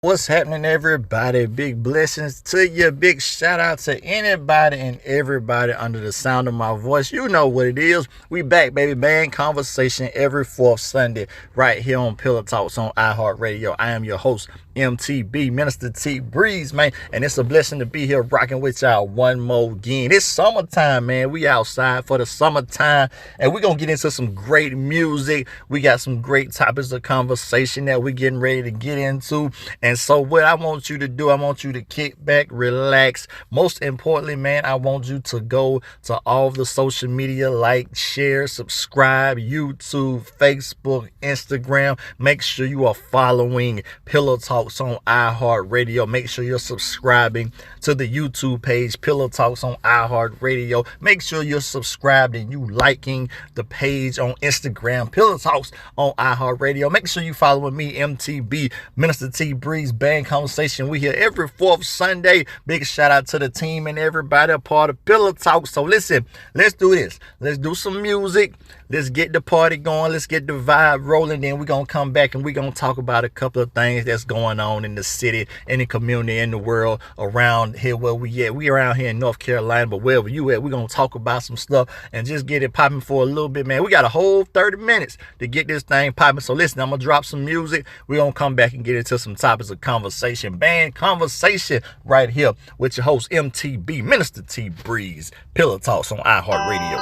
What's happening, everybody? Big blessings to you. Big shout out to anybody and everybody under the sound of my voice. You know what it is. We back, baby. Man, conversation every fourth Sunday right here on Pillow Talks on iHeartRadio. I am your host, MTB, Minister T Breeze, man. And it's a blessing to be here rocking with y'all one more again. It's summertime, man. We outside for the summertime. And we're going to get into some great music. We got some great topics of conversation that we're getting ready to get into. And so what I want you to do, I want you to kick back, relax. Most importantly, man, I want you to go to all the social media, like, share, subscribe, YouTube, Facebook, Instagram. Make sure you are following Pillow Talks on iHeartRadio. Make sure you're subscribing to the YouTube page, Pillow Talks on iHeartRadio. Make sure you're subscribed and you liking the page on Instagram, Pillow Talks on iHeartRadio. Make sure you following me, MTB, Minister T Breeze, Band Conversation. We here every fourth Sunday. Big shout out to the team and everybody a part of Pillow Talk. So listen, let's do this. Let's do some music. Let's get the party going. Let's get the vibe rolling. Then we're going to come back and we're going to talk about a couple of things that's going on in the city, in the community, in the world, around here where we at. We around here in North Carolina, but wherever you at, we're going to talk about some stuff and just get it popping for a little bit, man. We got a whole 30 minutes to get this thing popping. So listen, I'm going to drop some music. We're going to come back and get into some topics of conversation. Band Conversation right here with your host, MTB, Minister T Breeze, Pillow Talks on iHeartRadio.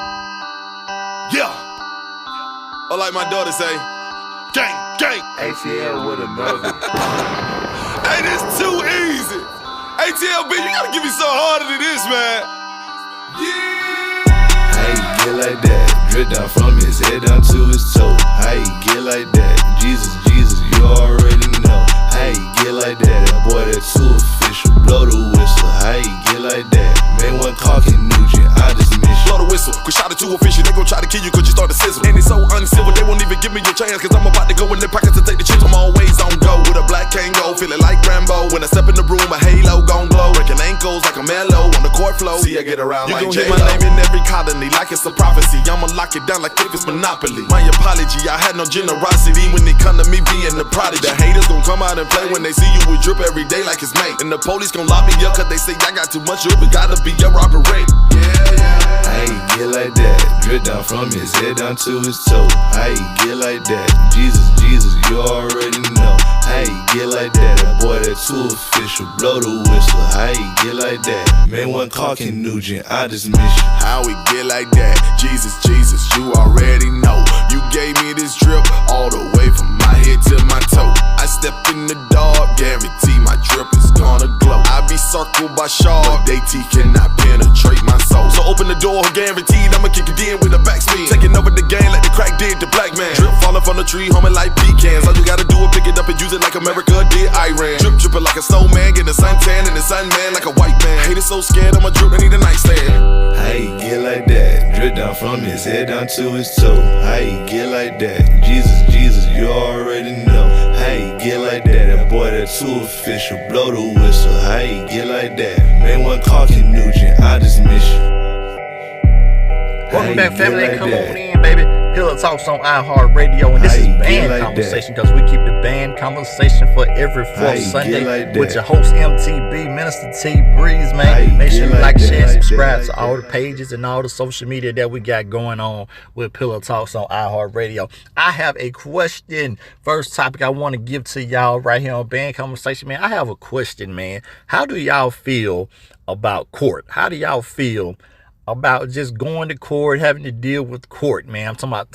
Yeah. Or like my daughter say, gang, gang. ATL with another. Hey, this too easy. ATLB, you gotta give me something harder than this, man. Yeah. How you get like that? Drip down from his head down to his toe. How you get like that? Jesus, Jesus, you already know. How you get like that? That boy, that too official. Blow the whistle. How you get like that? Man, one talking Nugent, I just miss you. Blow the whistle, cause shot it too official. They gon' try to kill you cause you start to sizzle. And it's so uncivil, they won't even give me a chance. Cause I'm about to go in their pockets to take the chips. I'm always on go with a black Kango, feeling like Rambo. When I step in the room, a halo gon' glow. Breaking ankles like a mellow on the court flow. See, I get around you like J-Lo. You gon' hear my name in every colony like it's a prophecy. I'ma lock it down like if it's Monopoly. My apology, I had no generosity when it come to me being the prodigy. The haters gon' come out and play when they see you with drip every day like it's mate. And the police gon' lock me up cause they say I got too much, but gotta be a robber rate. How you get like that? Drip down from his head down to his toe. How you get like that? Jesus, Jesus, you already know. How you get like that? That boy, that too official. Blow the whistle. How you get like that? Man, one talking Nugent, I just miss you. How we get like that? Jesus, Jesus, you already know. You gave me this drip all the way from my head to my toe. I step in the dark, guarantee my drip is gonna glow. I be circled by sharks, but they teeth cannot penetrate my soul. So open the door, guaranteed I'ma kick it in with a backspin. Taking over the game like the crack did the black man. Drip falling from the tree, homing like pecans. All you gotta do is pick it up and use it like America did Iran. Drip dripping like a snowman, getting a suntan and the sunman like a white man. Haters so scared I'ma drip, they need a nightstand. How you get like that? Drip down from his head down to his toe. How you get like that? Jesus, Jesus, you already know. How you get like that? That boy, that too official. Blow the whistle. How you get like that? Man, one talking Nugent, I just miss you. Welcome back, family. Come on in, baby. Pillow Talks on iHeartRadio, and this is Band Conversation because we keep the band conversation for every fourth Sunday with your host MTB, Minister T Breeze, man. Make sure you like, share, and subscribe to all the pages and all the social media that we got going on with Pillow Talks on iHeartRadio. I have a question. First topic I want to give to y'all right here on Band Conversation, man. I have a question, man. How do y'all feel about court? How do y'all feel about just going to court, having to deal with court, man? I'm talking about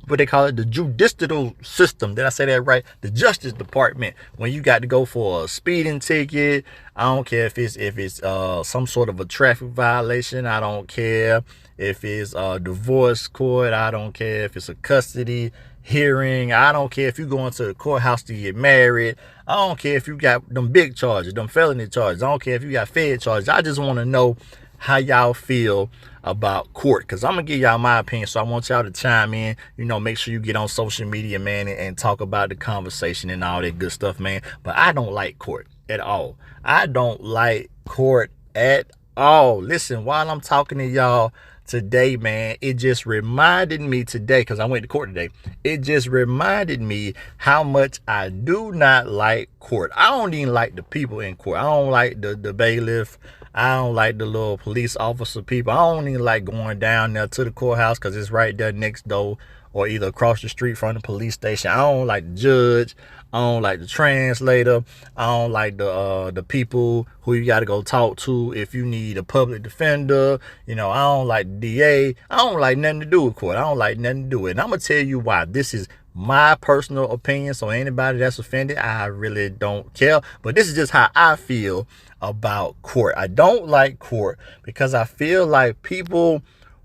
what they call it, the judicial system. Did I say that right? The Justice Department. When you got to go for a speeding ticket, I don't care if it's some sort of a traffic violation. I don't care if it's a divorce court. I don't care if it's a custody hearing. I don't care if you go into the courthouse to get married. I don't care if you got them big charges, them felony charges. I don't care if you got fed charges. I just want to know how y'all feel about court, because I'm gonna give y'all my opinion, so I want y'all to chime in. Make sure you get on social media, man, and talk about the conversation and all that good stuff, man. But I don't like court at all. I don't like court at all. Listen, while I'm talking to y'all, today, man, it just reminded me today, because I went to court today, it just reminded me how much I do not like court. I don't even like the people in court. I don't like the bailiff. I don't like the little police officer people. I don't even like going down there to the courthouse because it's right there next door or either across the street from the police station. I don't like the judge. I don't like the translator. I don't like the people who you got to go talk to if you need a public defender. I don't like the DA. I don't like nothing to do with court. I don't like nothing to do with it. And I'm going to tell you why. This is my personal opinion, so anybody that's offended, I really don't care. But this is just how I feel about court. I don't like court because I feel like people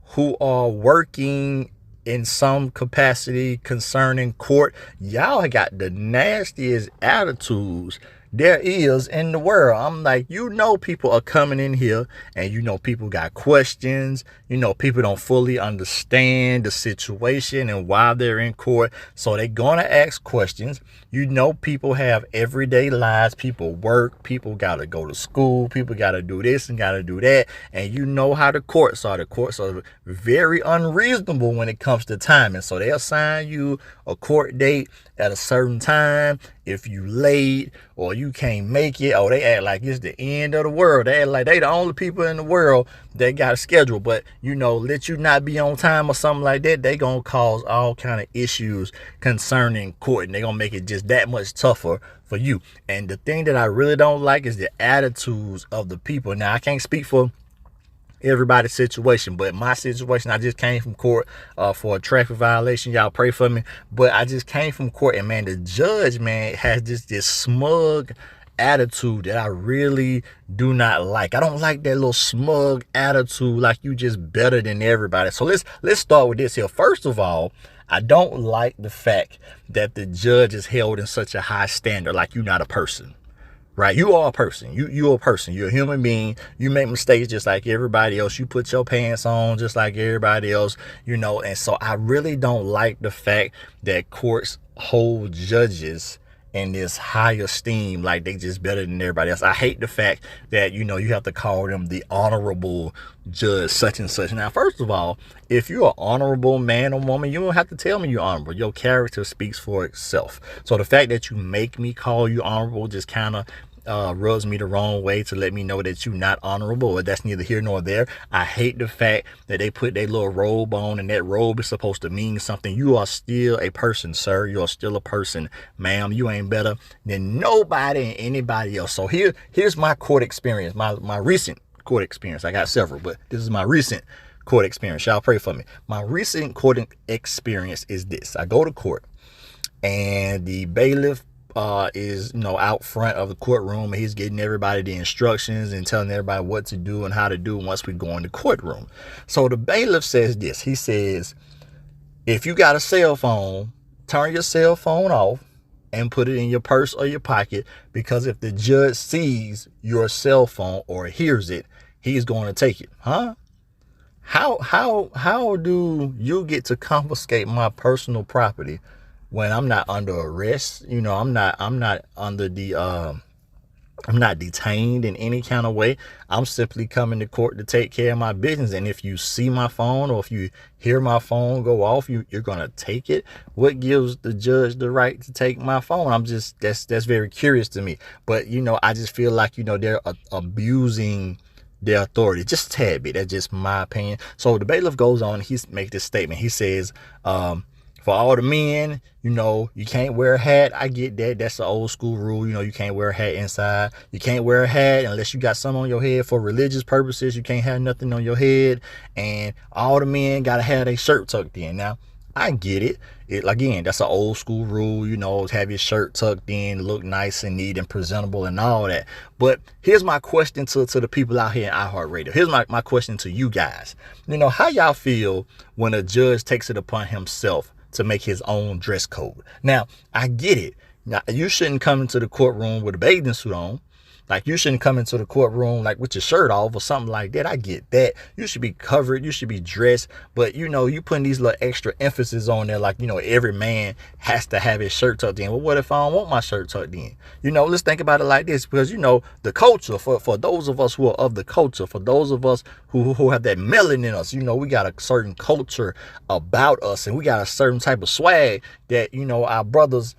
who are working in some capacity concerning court, y'all got the nastiest attitudes there is in the world. I'm like, people are coming in here and people got questions. People don't fully understand the situation and why they're in court. So they're going to ask questions. People have everyday lives. People work. People got to go to school. People got to do this and got to do that. And you know how the courts are. The courts are very unreasonable when it comes to timing. So they'll assign you a court date at a certain time. If you late or you can't make it, they act like it's the end of the world. They act like they the only people in the world that got a schedule. But let you not be on time or something like that, they gonna cause all kind of issues concerning court, and they gonna make it just that much tougher for you. And the thing that I really don't like is the attitudes of the people. Now, I can't speak for everybody's situation, but my situation, I just came from court for a traffic violation. Y'all pray for me. But I just came from court, and man, the judge, man, has this smug attitude that I really do not like. I don't like that little smug attitude, like you just better than everybody. So let's start with this here. First of all, I don't like the fact that the judge is held in such a high standard, like you're not a person. Right? You are a person. You're a person. You're a human being. You make mistakes just like everybody else. You put your pants on just like everybody else, and so I really don't like the fact that courts hold judges in this high esteem, like they just better than everybody else. I hate the fact that, you have to call them the honorable judge such and such. Now, first of all, if you're an honorable man or woman, you don't have to tell me you're honorable. Your character speaks for itself. So the fact that you make me call you honorable just kind of rubs me the wrong way to let me know that you're not honorable, but that's neither here nor there. I hate the fact that they put their little robe on, and that robe is supposed to mean something. You are still a person, sir. You are still a person, ma'am. You ain't better than nobody and anybody else. So here's my court experience, my recent court experience. I got several, but this is my recent court experience. Y'all pray for me. My recent court experience is this. I go to court, and the bailiff is out front of the courtroom, and he's getting everybody the instructions and telling everybody what to do and how to do once we go in the courtroom. So the bailiff says this. He says, if you got a cell phone, turn your cell phone off and put it in your purse or your pocket, because if the judge sees your cell phone or hears it, he's going to take it. Huh? How do you get to confiscate my personal property when I'm not under arrest? I'm not under the I'm not detained in any kind of way. I'm simply coming to court to take care of my business. And if you see my phone or if you hear my phone go off, you're going to take it. What gives the judge the right to take my phone? That's very curious to me. But, I just feel like, they're abusing their authority just a tad bit. That's just my opinion. So the bailiff goes on, he makes this statement. He says, for all the men, you can't wear a hat. I get that. That's the old school rule. You can't wear a hat inside. You can't wear a hat unless you got something on your head for religious purposes. You can't have nothing on your head. And all the men got to have their shirt tucked in. Now, I get it. Again, that's an old school rule, have your shirt tucked in, look nice and neat and presentable and all that. But here's my question to the people out here in iHeartRadio. Here's my question to you guys. How y'all feel when a judge takes it upon himself to make his own dress code? Now, I get it. Now, you shouldn't come into the courtroom with a bathing suit on. Like, you shouldn't come into the courtroom like with your shirt off or something like that. I get that. You should be covered. You should be dressed. But, you know, you putting these little extra emphasis on there, like, you know, every man has to have his shirt tucked in. Well, what if I don't want my shirt tucked in? You know, let's think about it like this, because, you know, the culture, for those of us who are of the culture, for those of us who have that melanin in us, you know, we got a certain culture about us, and we got a certain type of swag that, you know, our brothers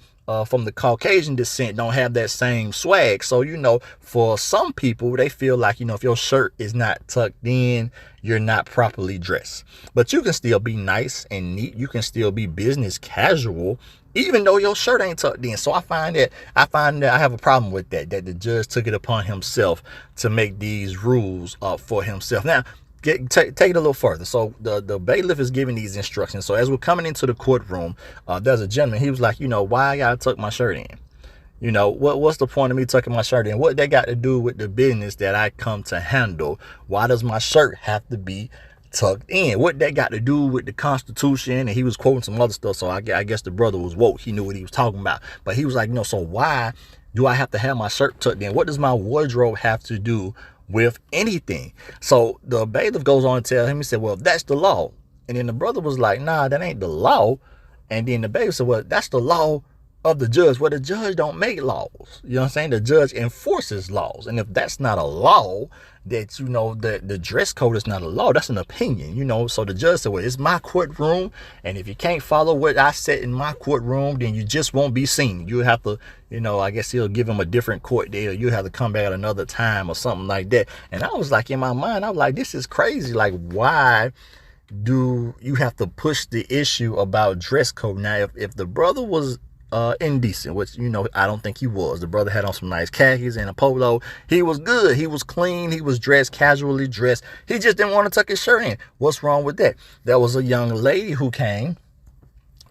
from the Caucasian descent don't have that same swag. So, you know, for some people, they feel like, you know, if your shirt is not tucked in, you're not properly dressed. But you can still be nice and neat. You can still be business casual, even though your shirt ain't tucked in. So I find that I have a problem with that the judge took it upon himself to make these rules for himself. Now, take it a little further. So the bailiff is giving these instructions. So as we're coming into the courtroom, there's a gentleman. He was like, you know, why I gotta tuck my shirt in? You know, what's the point of me tucking my shirt in? What they got to do with the business that I come to handle? Why does my shirt have to be tucked in? What that got to do with the Constitution? And he was quoting some other stuff. So I guess the brother was woke. He knew what he was talking about. But he was like, no, so why do I have to have my shirt tucked in? What does my wardrobe have to do with anything? So the bailiff goes on to tell him, he said, well, that's the law. And then the brother was like, nah, that ain't the law. And then the bailiff said, well, that's the law of the judge. Well, the judge don't make laws. You know what I'm saying? The judge enforces laws. And if that's not a law, that, you know, the dress code is not a law, that's an opinion, you know. So the judge said, well, it's my courtroom, and if you can't follow what I said in my courtroom, then you just won't be seen. You have to, you know, I guess he'll give him a different court date, or you have to come back at another time or something like that. And I was like, in my mind, I was like, this is crazy. Like, why do you have to push the issue about dress code? Now, if the brother was indecent, which, you know, I don't think he was. The brother had on some nice khakis and a polo. He was good. He was clean. He was dressed, casually dressed. He just didn't want to tuck his shirt in. What's wrong with that? There was a young lady who came,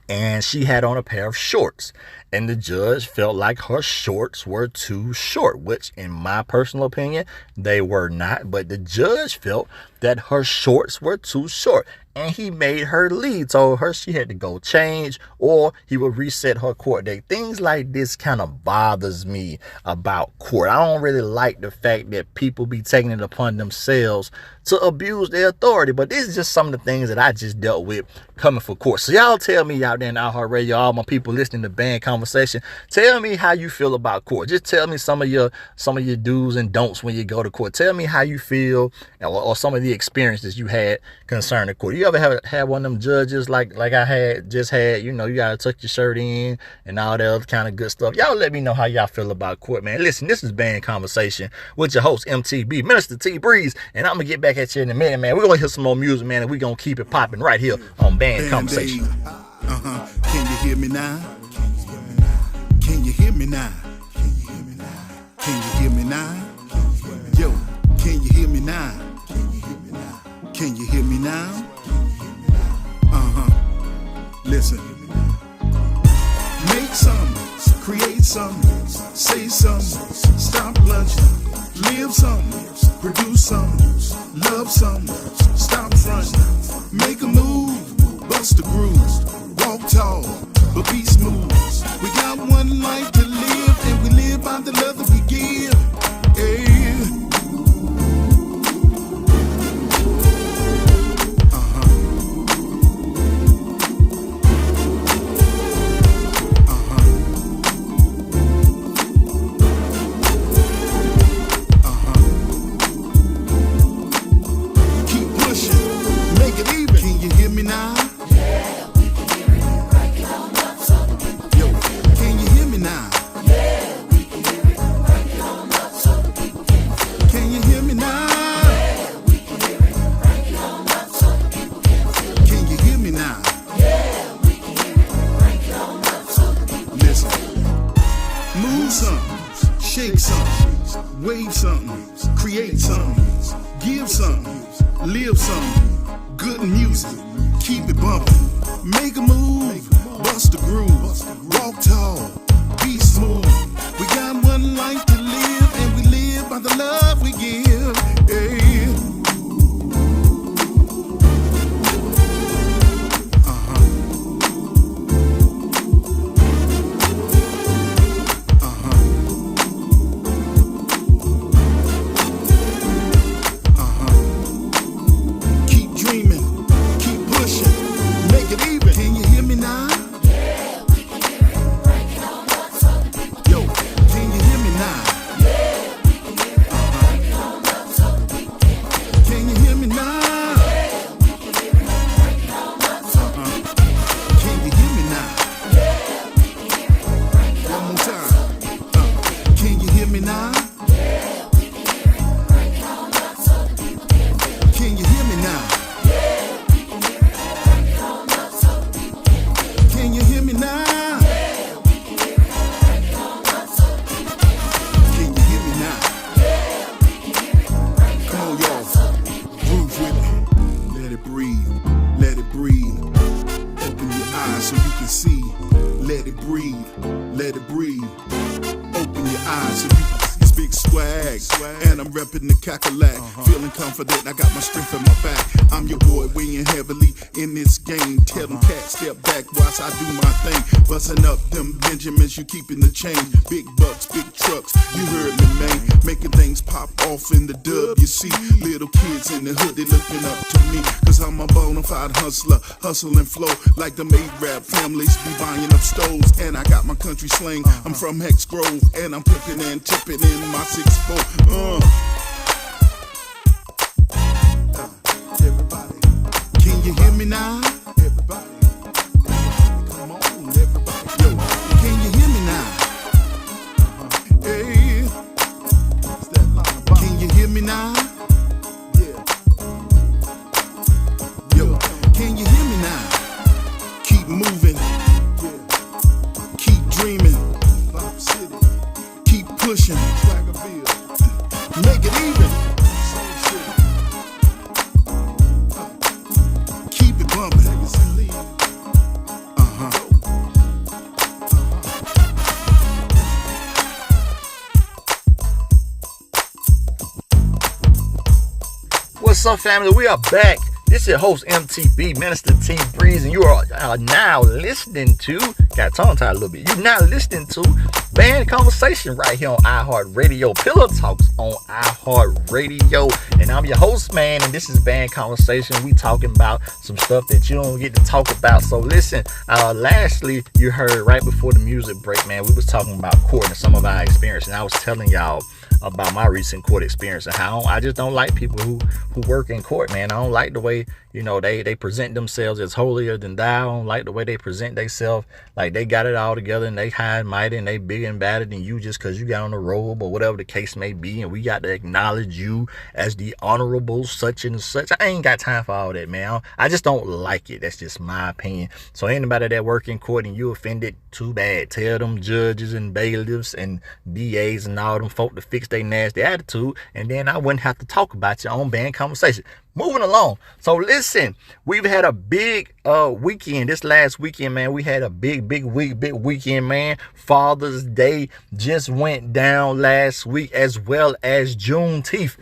and she had on a pair of shorts, and the judge felt like her shorts were too short, which in my personal opinion, they were not. But the judge felt that her shorts were too short, and he made her leave. Told her she had to go change, or he would reset her court date. Things like this kind of bothers me about court. I don't really like the fact that people be taking it upon themselves to abuse their authority. But this is just some of the things that I just dealt with coming for court. So y'all tell me out there in iHeartRadio, all my people listening to Band Conversation, tell me how you feel about court. Just tell me some of your do's and don'ts when you go to court. Tell me how you feel, or some of the experiences you had concerning court. You ever have one of them judges like I just had, you know, you gotta tuck your shirt in and all that other kind of good stuff? Y'all let me know how y'all feel about court, man. Listen, this is Band Conversation with your host, MTB, Minister T Breeze, and I'm gonna get back at you in a minute, man. We're gonna hear some more music, man, and we're gonna keep it popping right here on Band Conversation. Can you hear me now? Can you hear me now? Can you hear me now? Yo, can you hear me now? Can you hear me now? Listen. Make some, create some, say some, stop lunching, live some, produce some, love some, stop fronting, make a move, bust a groove, walk tall, but be smooth. We got one life to live, and we live by the love that we give. Yeah. Shake something, wave something, create something, give something, live something, good music, keep it bumping, make a move, bust a groove, walk tall, be smooth. We got one life to live, and we live by the love we give. Yeah. hear me now? Yeah, we can hear it. Break it on up so the people can feel it. Can you hear me now? Yeah, we can hear it. Break it on up so the people can feel it. Can you hear me now? Yeah, we can hear it. Break it on up so the people can feel it. Can you hear me now? Yeah, we can hear it. Break it Come on, on y'all. up so the people can Groove with me. Let it breathe. Let it breathe. Open your eyes so you can see. Let it breathe. Let it breathe. Open your eyes so you can see. It's big swag. And I'm repping the cackalack. Feeling confident, I got my strength in my back. I'm your boy weighing heavily in this game. Tell them cats step back whilst I do my thing. Busting up them Benjamins, you keeping the change. Big bucks, big trucks, you heard me, man. Making things pop off in the dub, you see. Little kids in the hood, they looking up to me. Cause I'm a bona fide hustler, hustle and flow. Like the A-Rap families be buying up stoves. And I got my country slang, I'm from Hex Grove. And I'm pimping and tipping in my 6'4". Everybody, can you hear me now? Everybody, come on, everybody. Yo, can you hear me now? Hey, can you hear me now? Yeah. Yo, can you hear me now? Keep moving. Keep dreaming. Keep pushing. Make it even. Keep it bumping. What's up, family? We are back. This is your host, MTB, Minister T Breeze, and you are now listening to, got tongue tied a little bit, you're now listening to Band Conversation right here on iHeartRadio, Pillow Talks on iHeartRadio, and I'm your host, man, and this is Band Conversation. We talking about some stuff that you don't get to talk about. So listen, lastly, you heard right before the music break, man, we was talking about court and some of our experience, and I was telling y'all about my recent court experience and how I just don't like people who work in court, man. I don't like the way, they present themselves as holier than thou. I don't like the way they present themselves like they got it all together and they high and mighty and they big and badder than you just because you got on the robe or whatever the case may be, and we got to acknowledge you as the honorable such and such. I ain't got time for all that, man. I just don't like it. That's just my opinion. So anybody that work in court and you offended, too bad. Tell them judges and bailiffs and DAs and all them folk to fix their nasty attitude, and then I wouldn't have to talk about your own Band Conversation. Moving along. So listen, we've had a big weekend. This last weekend, man, we had a big weekend, man. Father's Day just went down last week, as well as Juneteenth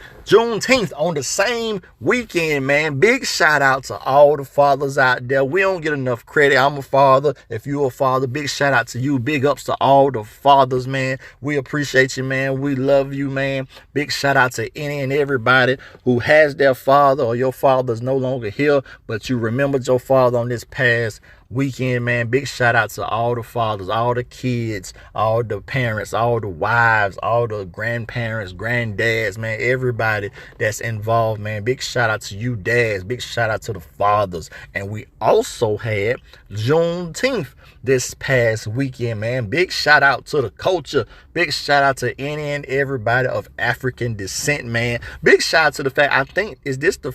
on the same weekend, man. Big shout out to all the fathers out there. We don't get enough credit. I'm a father. If you're a father, big shout out to you. Big ups to all the fathers, man. We appreciate you, man. We love you, man. Big shout out to any and everybody who has their father or your father's no longer here, but you remembered your father on this past weekend, man. Big shout out to all the fathers, all the kids, all the parents, all the wives, all the grandparents, granddads, man, everybody that's involved, man. Big shout out to you dads. Big shout out to the fathers. And we also had Juneteenth this past weekend, man. Big shout out to the culture. Big shout out to any and everybody of African descent, man. Big shout out to the fact, I think, is this the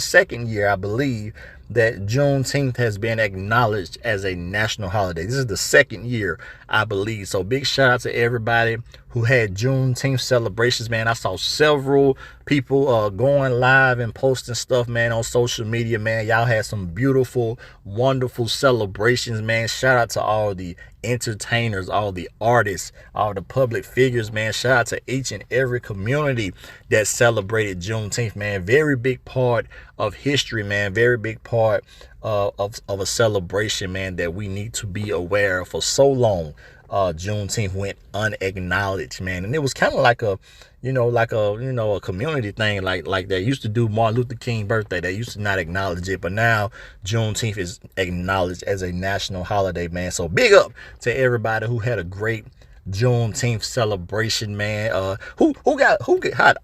second year, I believe, that Juneteenth has been acknowledged as a national holiday. This is the second year, I believe. So big shout out to everybody who had Juneteenth celebrations, man. I saw several people going live and posting stuff, man, on social media, man. Y'all had some beautiful, wonderful celebrations, man. Shout out to all the entertainers, all the artists, all the public figures, man. Shout out to each and every community that celebrated Juneteenth, man. Very big part of history, man. Very big part of a celebration, man, that we need to be aware of. For so long, Juneteenth went unacknowledged, man, and it was kind of like a community thing, like they used to do Martin Luther King birthday. They used to not acknowledge it, but now Juneteenth is acknowledged as a national holiday, man. So big up to everybody who had a great Juneteenth celebration, man. Who got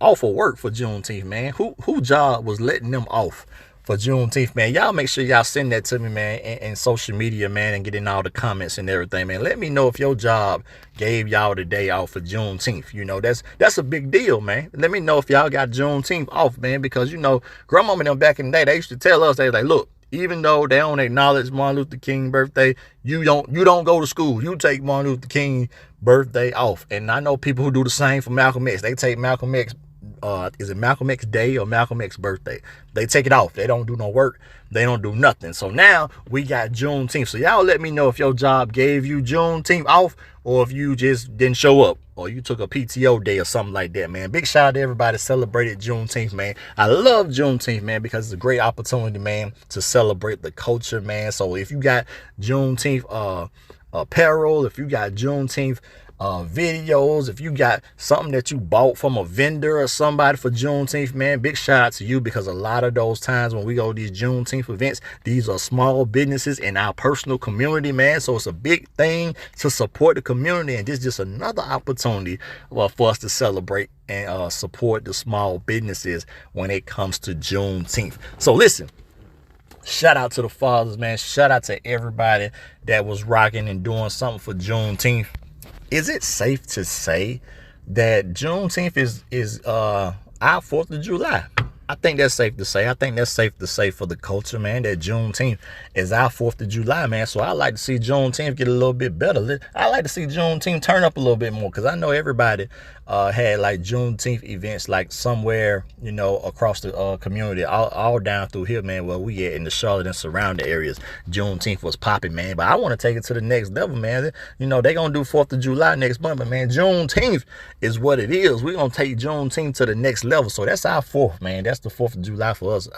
off of work for Juneteenth, man? Who job was letting them off for Juneteenth, man. Y'all make sure y'all send that to me, man, in social media, man, and get in all the comments and everything, man. Let me know if your job gave y'all the day off for Juneteenth. You know, that's a big deal, man. Let me know if y'all got Juneteenth off, man, because, you know, grandmama and them back in the day, they used to tell us, they was like, look, even though they don't acknowledge Martin Luther King's birthday, you don't go to school. You take Martin Luther King's birthday off. And I know people who do the same for Malcolm X. They take Malcolm X, is it Malcolm X Day or Malcolm X birthday? They take it off. They don't do no work. They don't do nothing. So now we got Juneteenth. So y'all let me know if your job gave you Juneteenth off or if you just didn't show up or you took a PTO day or something like that, man. Big shout out to everybody that celebrated Juneteenth, man. I love Juneteenth, man, because it's a great opportunity, man, to celebrate the culture, man. So if you got Juneteenth apparel, if you got Juneteenth videos, if you got something that you bought from a vendor or somebody for Juneteenth, man, big shout out to you, because a lot of those times when we go to these Juneteenth events, these are small businesses in our personal community, man. So it's a big thing to support the community, and this is just another opportunity for us to celebrate and support the small businesses when it comes to Juneteenth. So listen, shout out to the fathers, man. Shout out to everybody that was rocking and doing something for Juneteenth. Is it safe to say that Juneteenth is our 4th of July? I think that's safe to say. I think that's safe to say for the culture, man, that Juneteenth is our 4th of July, man. So I like to see Juneteenth get a little bit better. I like to see Juneteenth turn up a little bit more, because I know everybody had like Juneteenth events like somewhere, you know, across the community, all down through here, man, where we at in the Charlotte and surrounding areas. Juneteenth was popping, man. But I want to take it to the next level, man. You know, they going to do 4th of July next month, but man, Juneteenth is what it is. We're going to take Juneteenth to the next level. So that's our 4th, man. That's the 4th of July for us,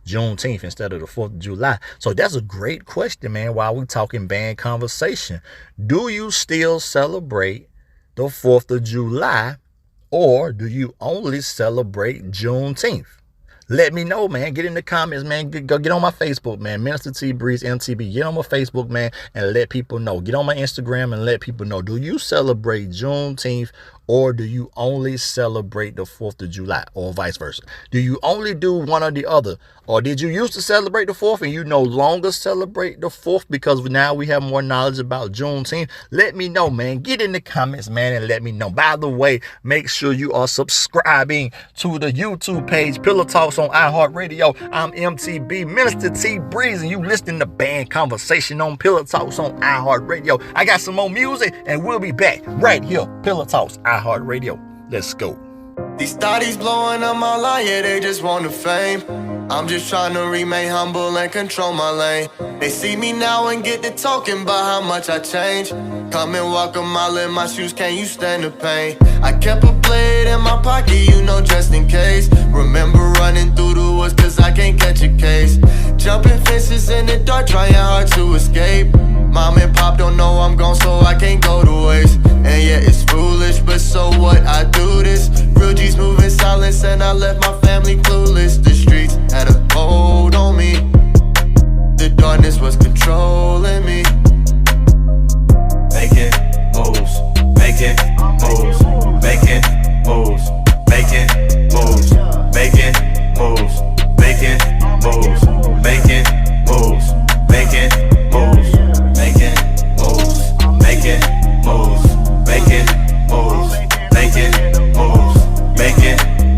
Juneteenth instead of the 4th of July. So that's a great question, man, while we talking band conversation. Do you still celebrate the 4th of July, or do you only celebrate Juneteenth? Let me know, man. Get in the comments, man. Go get on my Facebook, man. Minister T Breeze MTB. Get on my Facebook, man, and let people know. Get on my Instagram and let people know. Do you celebrate Juneteenth, or do you only celebrate the 4th of July, or vice versa? Do you only do one or the other? Or did you used to celebrate the 4th and you no longer celebrate the 4th because now we have more knowledge about Juneteenth? Let me know, man. Get in the comments, man, and let me know. By the way, make sure you are subscribing to the YouTube page, Pillow Talks on iHeartRadio. I'm MTB, Minister T Breeze, and you listening to Band Conversation on Pillow Talks on iHeartRadio. I got some more music, and we'll be back right here, Pillow Talks, iHeartRadio. Let's go. These thotties blowing up my line, yeah, they just want the fame. I'm just trying to remain humble and control my lane. They see me now and get to talking about how much I changed. Come and walk a mile in my shoes, can you stand the pain? I kept a blade in my pocket, you know, just in case. Remember running through the woods cause I can't catch a case. Jumping fences in the dark, trying hard to escape. Mom and pop don't know I'm gone, so I can't go to waste. And yeah, it's foolish, but so what, I do this. Real G's moving silence and I left my family clueless. The streets had a hold on me. The darkness was controlling me. Making moves, making moves, making moves, making moves, making moves, making moves, making moves, making moves, making moves, making moves, making moves, making moves, making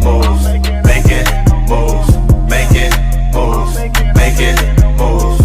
moves, making moves, making moves, making moves.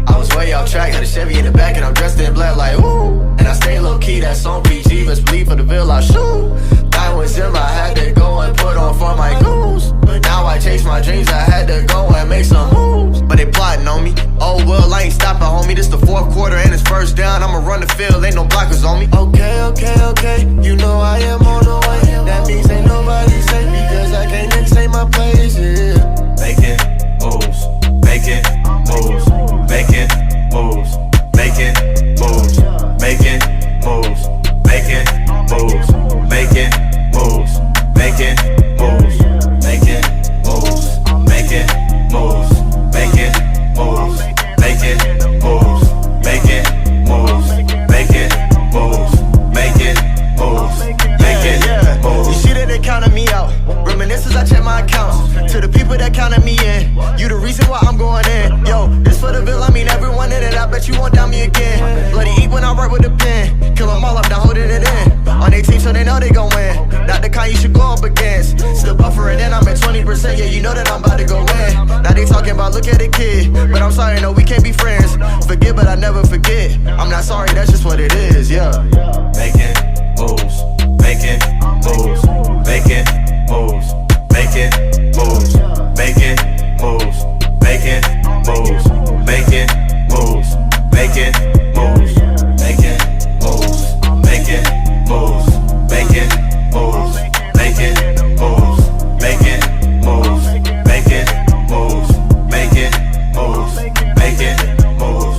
I was way off track, had a Chevy in the back and I'm dressed in black like ooh. And I stay low key, that's on PG, best believe for the bill I shoot. Diamonds in my had to go and put on for my goons. But now I chase my dreams, I had to go and make some moves. But they plotting on me, oh well, I ain't stopping, homie. This the 4th quarter and it's first down, I'ma run the field, ain't no blockers on me. Okay, you know I am on the way. That means ain't nobody safe because I can't say my place, yeah. Making moves, making moves, making moves, making moves, making moves, making moves, making moves, making moves, making moves, making moves, making moves, making moves, making moves, making moves, making moves, making moves. You see that they counted me out. Reminiscences, I check my accounts. To the people that counted me in, you the reason why why I'm going in. Yo, this for the bill, I mean everyone in it. I bet you won't down me again. Bloody ink when I write with a pen. Kill them all up, now holding it in. On their team, so they know they gon' win. Not the kind you should go up against. Still buffering, and I'm at 20%. Yeah, you know that I'm about to go in. Now they talking about look at the kid. But I'm sorry, no, we can't be friends. Forget, but I never forget. I'm not sorry, that's just what it is, yeah. Making moves, making moves, making moves, making moves, making moves, making moves, making moves, making moves, making moves, making moves, making moves, making moves, making moves, making moves, making moves, making moves.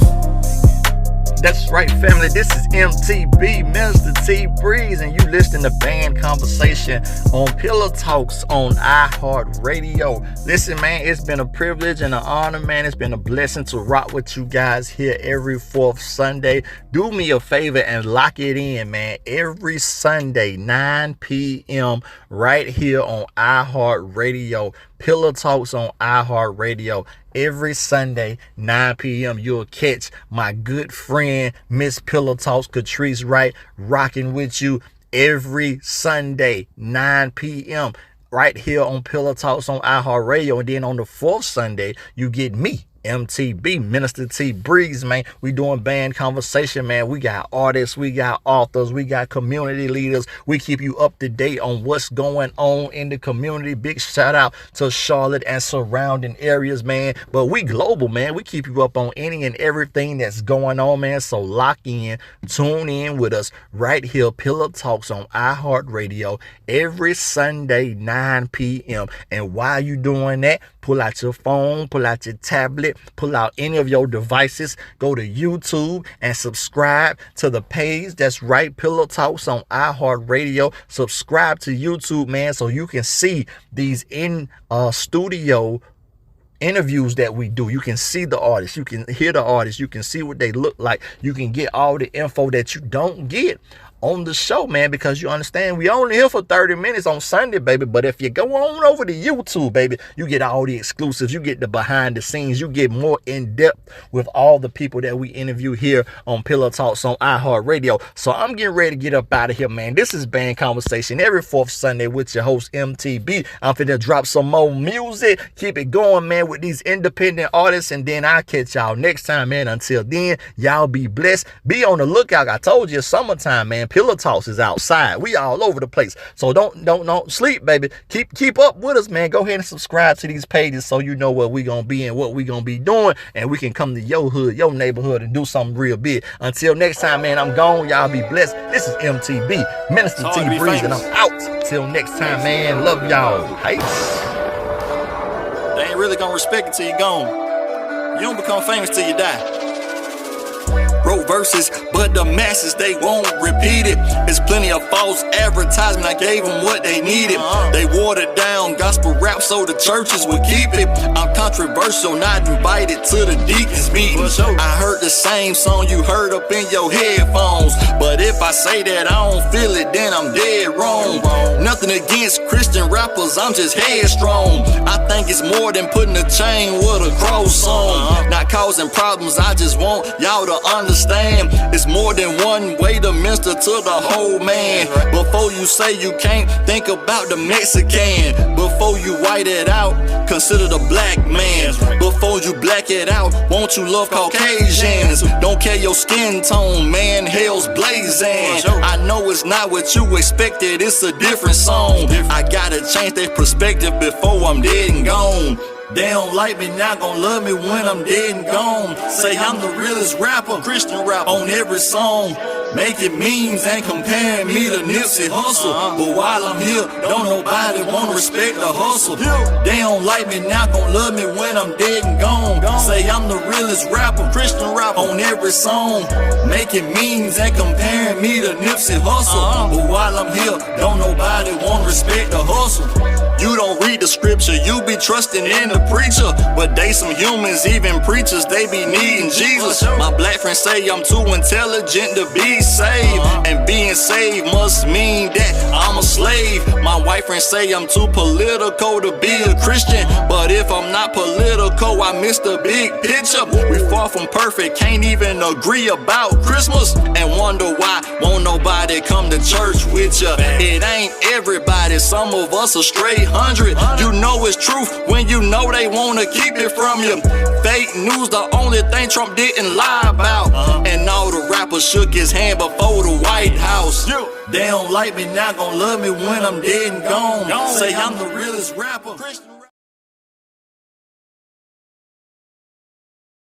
That's right, family. This is MTB, Minister T Breeze, and you listening to Band Conversation on Pillow Talks on iHeartRadio. Listen, man, it's been a privilege and an honor, man. It's been a blessing to rock with you guys here every fourth Sunday. Do me a favor and lock it in, man. Every Sunday, 9 p.m. right here on iHeartRadio. Pillow Talks on iHeartRadio. Every Sunday, 9 p.m., you'll catch my good friend, Miss Pillow Talks, Catrice Wright, rocking with you every Sunday, 9 p.m., right here on Pillow Talks on iHeartRadio. And then on the fourth Sunday, you get me, MTB, Minister T Breeze, man. We doing Band Conversation, man. We got artists, we got authors, we got community leaders. We keep you up to date on what's going on in the community. Big shout out to Charlotte and surrounding areas, man. But we global, man. We keep you up on any and everything that's going on, man. So lock in, tune in with us right here, Pillow Talks on iHeartRadio, every Sunday, 9 p.m. And while you doing that, pull out your phone, pull out your tablet, pull out any of your devices, go to YouTube and subscribe to the page. That's right, Pillow Talks on iHeartRadio. Subscribe to YouTube, man, so you can see these in studio interviews that we do. You can see the artists, you can hear the artists, you can see what they look like, you can get all the info that you don't get on the show, man, because you understand we only here for 30 minutes on Sunday, baby. But if you go on over to YouTube, baby, you get all the exclusives, you get the behind the scenes, you get more in depth with all the people that we interview here on Pillow Talks on iHeartRadio. So I'm getting ready to get up out of here, man. This is Band Conversation every fourth Sunday with your host MTB. I'm finna drop some more music, keep it going, man, with these independent artists, and then I'll catch y'all next time, man. Until then, y'all be blessed, be on the lookout. I told you it's summertime, man. Pillow Talks is outside. We all over the place. So don't sleep, baby. Keep up with us, man. Go ahead and subscribe to these pages so you know where we gonna be and what we gonna be doing, and we can come to your hood, your neighborhood, and do something real big. Until next time, man, I'm gone. Y'all be blessed. This is MTB, Minister T Breeze, and I'm out. Till next time, man. Love y'all. Peace. They ain't really gonna respect it till you gone. You don't become famous till you die. Wrote verses, but the masses, they won't repeat it. There's plenty of false advertisement, I gave them what they needed. They watered down gospel rap so the churches would keep it. I'm controversial, not invited to the deacons meeting. I heard the same song you heard up in your headphones, but if I say that I don't feel it, then I'm dead wrong. Nothing against Christian rappers, I'm just headstrong. I think it's more than putting a chain with a cross on. Not causing problems, I just want y'all to understand. It's more than one way to minister to the whole man. Before you say you can't, think about the Mexican. Before you white it out, consider the black man. Before you black it out, won't you love Caucasians? Don't care your skin tone, man, hell's blazing. I know it's not what you expected, it's a different song. I gotta change that perspective before I'm dead and gone. They don't like me, not gon' love me when I'm dead and gone. Say I'm the realest rapper, Christian rap on every song. Making memes and comparing me to Nipsey Hussle. But while I'm here, don't nobody wanna respect the hustle. They don't like me, not gon' love me when I'm dead and gone. Say I'm the realest rapper, Christian rap on every song. Making memes and comparing me to Nipsey Hussle. But while I'm here, don't nobody wanna respect the hustle. You don't read the scripture, you be trusting in the preacher. But they some humans, even preachers, they be needing Jesus. My black friends say I'm too intelligent to be saved, and being saved must mean that I'm a slave. My white friends say I'm too political to be a Christian, but if I'm not political, I miss the big picture. We far from perfect, can't even agree about Christmas, and wonder why won't nobody come to church with ya. It ain't everybody, some of us are straight 100. You know it's truth when you know they wanna keep it from you. Fake news, the only thing Trump didn't lie about, and all the rappers shook his hand before the White House. They don't like me now, gon' love me when I'm dead and gone. Say I'm the realest rapper.